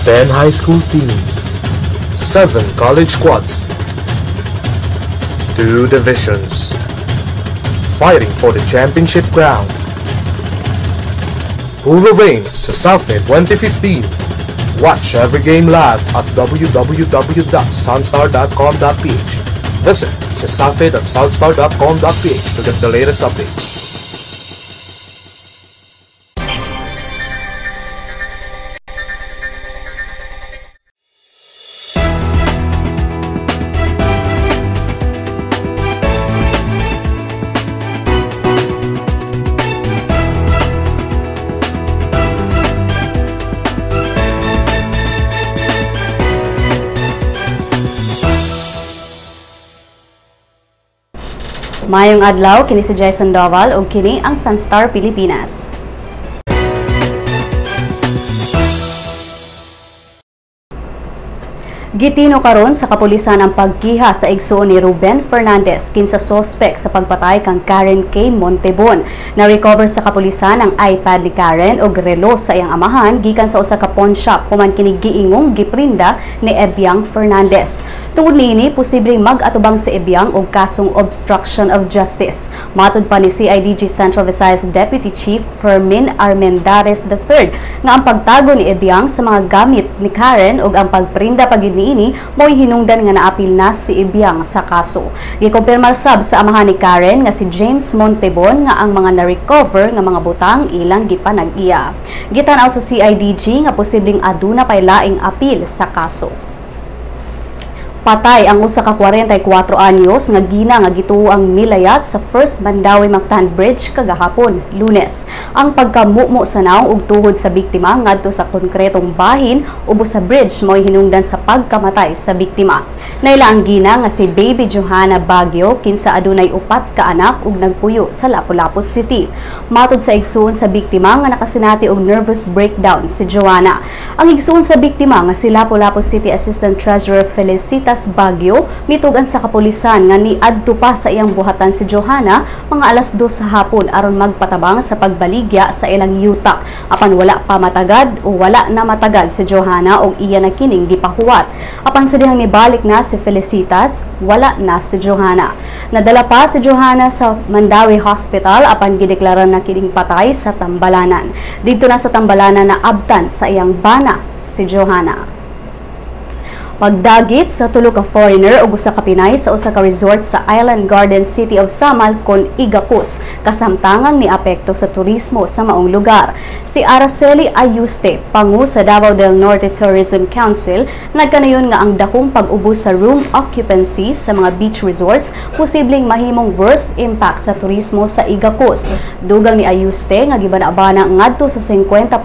10 high school teams, 7 college squads, 2 divisions, fighting for the championship crown. Who will reign sa Southmid 2015? Watch every game live at www.soundstar.com.ph. Visit sa Southmid at soundstar.com.ph to get the latest updates. Mayong adlaw, kini si Jason Doval ug kini ang Sunstar Pilipinas. Gitino karon sa kapulisan ang pagkiha sa igsoon ni Ruben Fernandez kinsa sospek sa pagpatay kang Karen K. Montebon. Na-recover sa kapulisan ang iPad ni Karen ug relo sa iyang amahan gikan sa usa ka pawn shop human kini giingong giprinda ni Ebyang Fernandez. Tungod niini, posibleng mag-atubang si Ebyang og kasong obstruction of justice. Matud pa ni CIDG Central Visayas Deputy Chief Fermin Armendares III nga ang pagtago ni Ebyang sa mga gamit ni Karen ug ang pagprinda pagid niini mo'y hinungdan nga naapil na si Ebyang sa kaso. Gikumpirma sab sa amahan ni Karen nga si James Montebon nga ang mga na-recover nga mga butang ilang gipanag-iya. Gitanaw sa CIDG nga posibleng aduna pay laing apil sa kaso. Patay ang usa ka 44 anyos nga gina nga gituo ang milayat sa First Mandawi-Mactan Bridge kagahapon, Lunes. Ang pagkamumo sa naong ug tuhod sa biktima ngadto sa konkretong bahin ubos sa bridge mo'y hinungdan sa pagkamatay sa biktima. Naila ang gina nga si Baby Johanna Baguio kinsa adunay 4 ka anak ug nagpuyo sa Lapu-Lapu City. Matud sa igsoon sa biktima nga nakasinati og nervous breakdown si Johanna. Ang igsoon sa biktima nga si Lapu-Lapu City Assistant Treasurer Felicitas Baguio mitugan sa kapulisan nga niadto pa sa iyang buhatan si Johanna mga alas 2 sa hapon aron magpatabang sa pagbaligya sa ilang yuta. Apan wala pa matagad o wala na matagad si Johanna og iya na kining gipahuwat. Apan sa dihang nibalik na si Felicitas, wala na si Johanna. Nadala pa si Johanna sa Mandawi Hospital apan gideklara na kining patay sa Tambalanan. Dito na sa Tambalanan na abtan sa iyang bana si Johanna. Pagdagit sa tulo ka foreigner ug usa ka Pinay sa usa ka resort sa Island Garden City of Samal kon Igapos kasamtangan ni apekto sa turismo sa maong lugar. Si Araceli Ayuste, pangu sa Davao del Norte Tourism Council, nagkanayon nga ang dakong pag-ubos sa room occupancy sa mga beach resorts posibleng mahimong worst impact sa turismo sa Igapos. Dugang ni Ayuste nga gibanabana ngadto sa 50%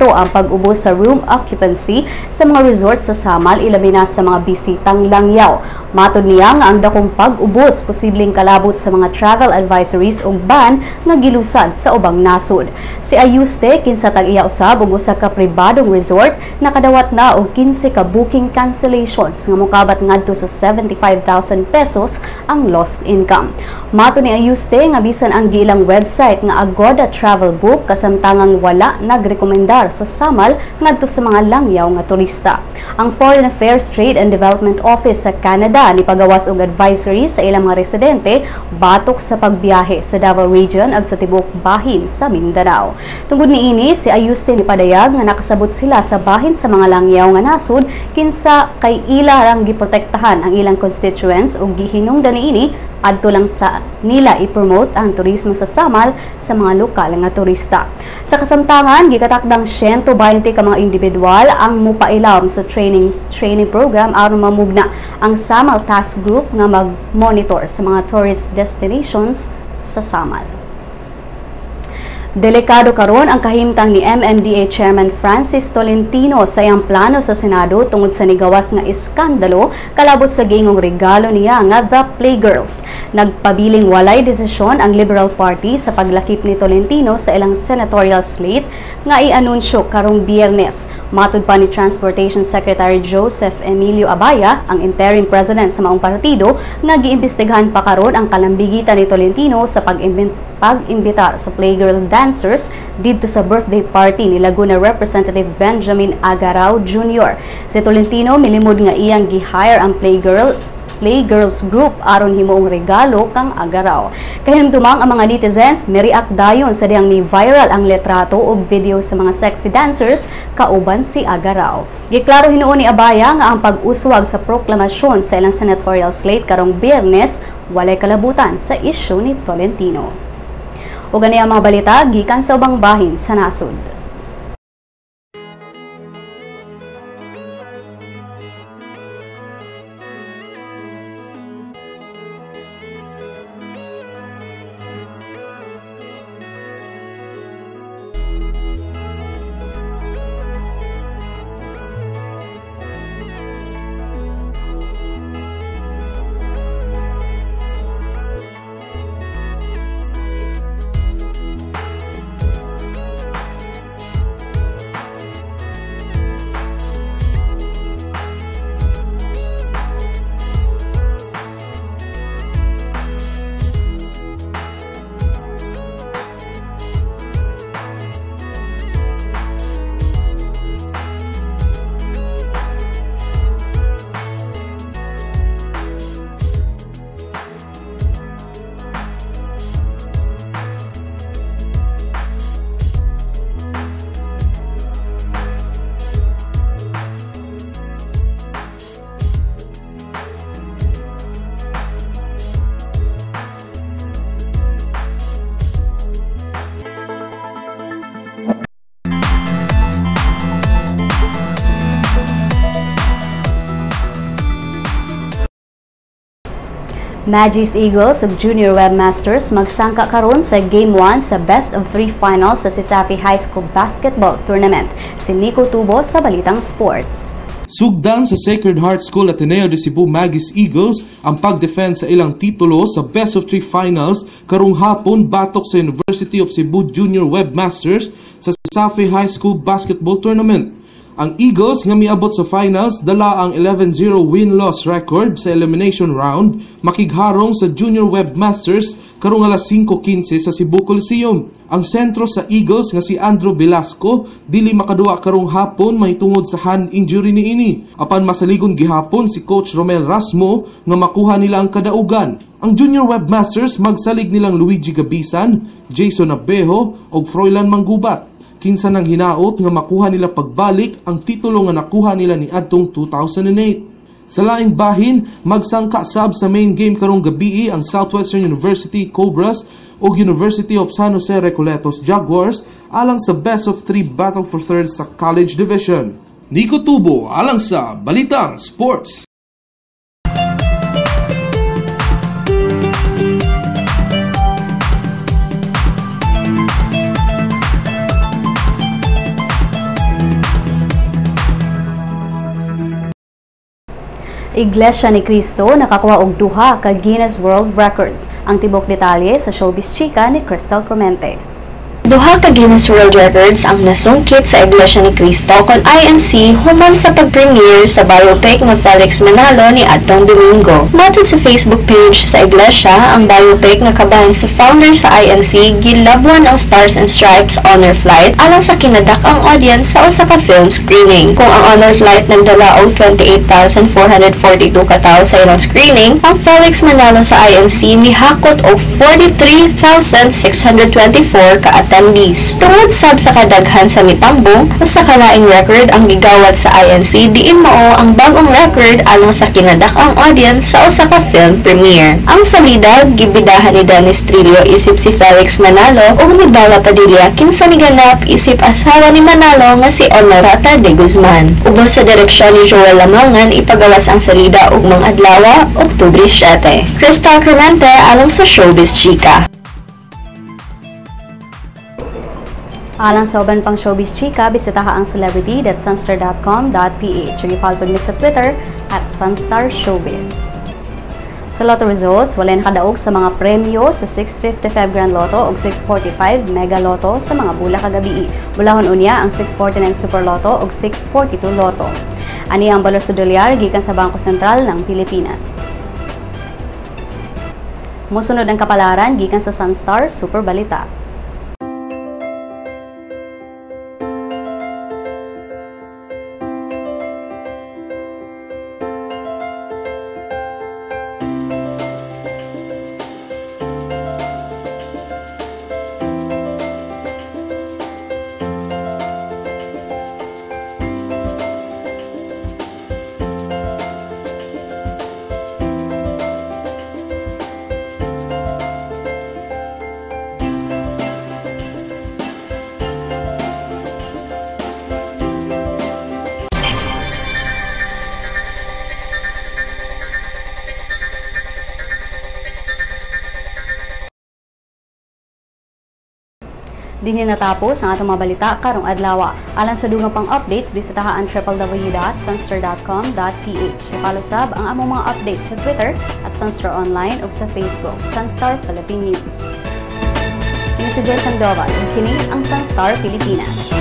ang pag-ubos sa room occupancy sa mga resort sa Samal ilabi na sa mga bisitang langyaw. Matod niya nga ang dakong pag-ubos posibleng kalabot sa mga travel advisories ug ban nga gilusad sa ubang nasod. Si Ayuste kinsa tag-iya usab og usa ka pribadong resort nakadawat na og 15 ka booking cancellations nga mokabat ngadto sa 75,000 pesos ang lost income. Matod ni Ayuste nga bisan ang giilang website nga Agoda Travel Book kasamtangang wala nagrekomendar sa Samal ngadto sa mga langyaw nga turista. Ang Foreign Affairs, Trade and Development Office sa Canada ni pagawas og advisory sa ilang mga residente batok sa pagbiyahe sa Davao Region ag sa tibok bahin sa Mindanao. Tungod niini, si Ayuste ni padayag nga nakasabot sila sa bahin sa mga langyaw nga nasud kinsa kay ila lang giprotektahan ang ilang constituents ug gihinungdan niini adto lang sa nila i-promote ang turismo sa Samal sa mga lokal nga turista. Sa kasamtangan, gikatakdang 120 ka mga individual ang mupailam sa training program aron mamugna ang Samal Task Group nga mag-monitor sa mga tourist destinations sa Samal. Delikado karon ang kahimtang ni MMDA Chairman Francis Tolentino sa iyang plano sa Senado tungod sa nigawas nga iskandalo kalabot sa giingong regalo niya nga The Playgirls. Nagpabiling walay desisyon ang Liberal Party sa paglakip ni Tolentino sa ilang senatorial slate nga i-anunsyo karong Biyernes. Matud pa ni Transportation Secretary Joseph Emilio Abaya, ang interim president sa maong partido, nga giimbestigahan pa karon ang kalambigitan ni Tolentino sa pag-imbitar sa Playgirl dancers dito sa birthday party ni Laguna Representative Benjamin Agarao Jr. Si Tolentino milimod nga iyang gi-hire ang Playgirls group aron himuong regalo kang Agarao. Kahimdumang ang mga netizens mi-react dayon sa diyang mi-viral ang letrato o video sa mga sexy dancers kauban si Agarao. Giklaro hinuon ni Abaya nga ang pag-uswag sa proklamasyon sa ilang senatorial slate karong Biyernes walay kalabutan sa isyu ni Tolentino. Ug ani ang mga balita gikan sa ubang bahin sa nasod. Magis Eagles ug Junior Webmasters magsangka karon sa Game 1 sa Best of 3 Finals sa Sisafi High School Basketball Tournament. Si Nico Tubo sa Balitang Sports. Sugdan sa Sacred Heart School Ateneo de Cebu Magis Eagles ang pag-defend sa ilang titulo sa Best of 3 Finals karong hapon batok sa University of Cebu Junior Webmasters sa Sisafi High School Basketball Tournament. Ang Eagles nga miabot sa finals dala ang 11-0 win-loss record sa elimination round makigharong sa Junior Webmasters karong alas 5:15 sa Cebu Coliseum. Ang sentro sa Eagles nga si Andrew Velasco dili makaduwa karong hapon mahitungod sa hand injury niini. Apan masaligon gihapon si Coach Romel Rasmo nga makuha nila ang kadaugan. Ang Junior Webmasters magsalig nilang Luigi Gabisan, Jason Abejo ug Froilan Manggubat. Kinsa nang hinaot nga makuha nila pagbalik ang titulo nga nakuha nila ni adtong 2008. Sa laing bahin, magsangka sab sa main game karong gabii ang Southwestern University Cobras o University of San Jose Recoletos Jaguars alang sa best of 3 battle for third sa College Division. Nico Tubo alang sa Balitang Sports. Iglesia ni Cristo nakakuha og duha ka Guinness World Records. Ang tibok detalye sa Showbiz Chika ni Crystal Clemente. Duha ka Guinness World Records ang nasungkit sa Iglesia ni Cristo kon INC human sa pag-premiere sa biopic nga Felix Manalo ni adtong Domingo. Matod sa Facebook page sa Iglesia, ang biopic nga kabahin sa founder sa INC gilabwan ang Stars and Stripes Honor Flight alang sa kinadak-ang audience sa usa ka film screening. Kung ang Honor Flight nagdala og 28,442 katawo sa ilang screening, ang Felix Manalo sa INC mihakot og 43,624 ka attendees. Tungod sab sa kadaghan sa mitambong, sa kalaing record ang gigawad sa INC diin mao ang bagong record alang sa kinadak-ang audience sa usa ka film premiere. Ang salida gibidahan ni Dennis Trillo isip si Felix Manalo ug ni Bella Padilla kinsa niganap isip asawa ni Manalo nga si Honorata de Guzman. Ubos sa direksyon ni Joel Lamangan ipagawas ang salida ug mga adlaw Oktubre 7. Crystal Clemente alang sa Showbiz Chika. Alang sa uban pang Showbiz Chika, bisitaha ang celebrity.sunstar.com.ph. I-follow niyo sa Twitter @SunstarShowbiz. Sa Lotto results, walay nakadaog sa mga premyo sa 655 Grand Lotto ug 645 Mega Lotto sa mga bula kagabi. Bulahon unya ang 649 Super Lotto ug 642 Lotto. Ani ang balor sa dolyar gikan sa Bangko Sentral ng Pilipinas. Musunod ang kapalaran gikan sa Sunstar Super Balita. Dinhi natapos ang atong mga balita karong adlaw. Alang sa dugang pang updates, bisitahan www.sunstar.com.ph. Follow sab ang among mga updates sa Twitter at Sunstar Online ug sa Facebook, Sunstar Philippine News. Kini si Joy Sandoval, ug kini ang Sunstar Pilipinas.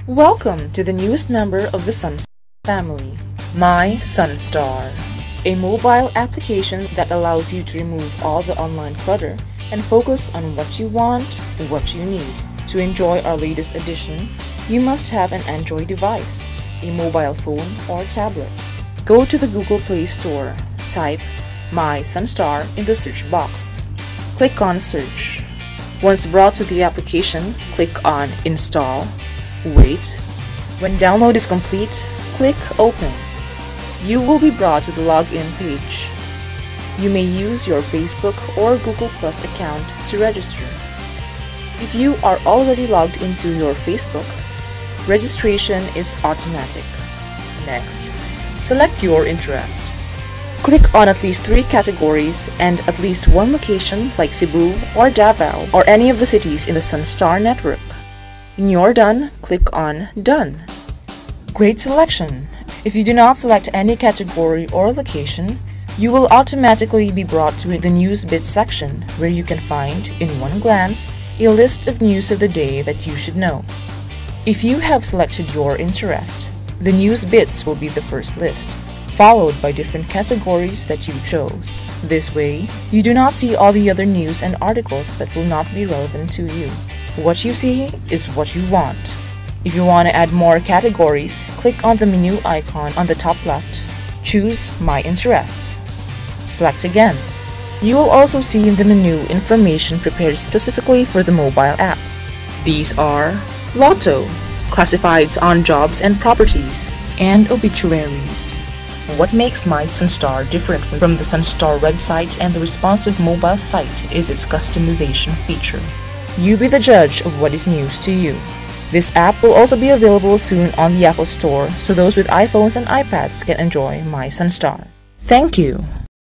Welcome to the newest member of the Sunstar family, My Sunstar, a mobile application that allows you to remove all the online clutter and focus on what you want, what you need. To enjoy our latest edition, you must have an Android device, a mobile phone or tablet. Go to the Google Play Store, type My Sunstar in the search box. Click on Search. Once brought to the application, click on Install. Wait. When download is complete, click Open. You will be brought to the login page. You may use your Facebook or Google Plus account to register. If you are already logged into your Facebook, registration is automatic. Next, select your interest. Click on at least 3 categories and at least 1 location like Cebu or Davao or any of the cities in the Sunstar network. When you're done, click on Done. Great selection! If you do not select any category or location, you will automatically be brought to the News Bits section where you can find, in one glance, a list of news of the day that you should know. If you have selected your interest, the News Bits will be the first list, followed by different categories that you chose. This way, you do not see all the other news and articles that will not be relevant to you. What you see is what you want. If you want to add more categories, click on the menu icon on the top left. Choose My Interests. Select again. You will also see in the menu information prepared specifically for the mobile app. These are Lotto, classifieds on jobs and properties, and obituaries. What makes My Sunstar different from the Sunstar website and the responsive mobile site is its customization feature. You be the judge of what is news to you. This app will also be available soon on the Apple Store, so those with iPhones and iPads can enjoy My Sunstar. Thank you!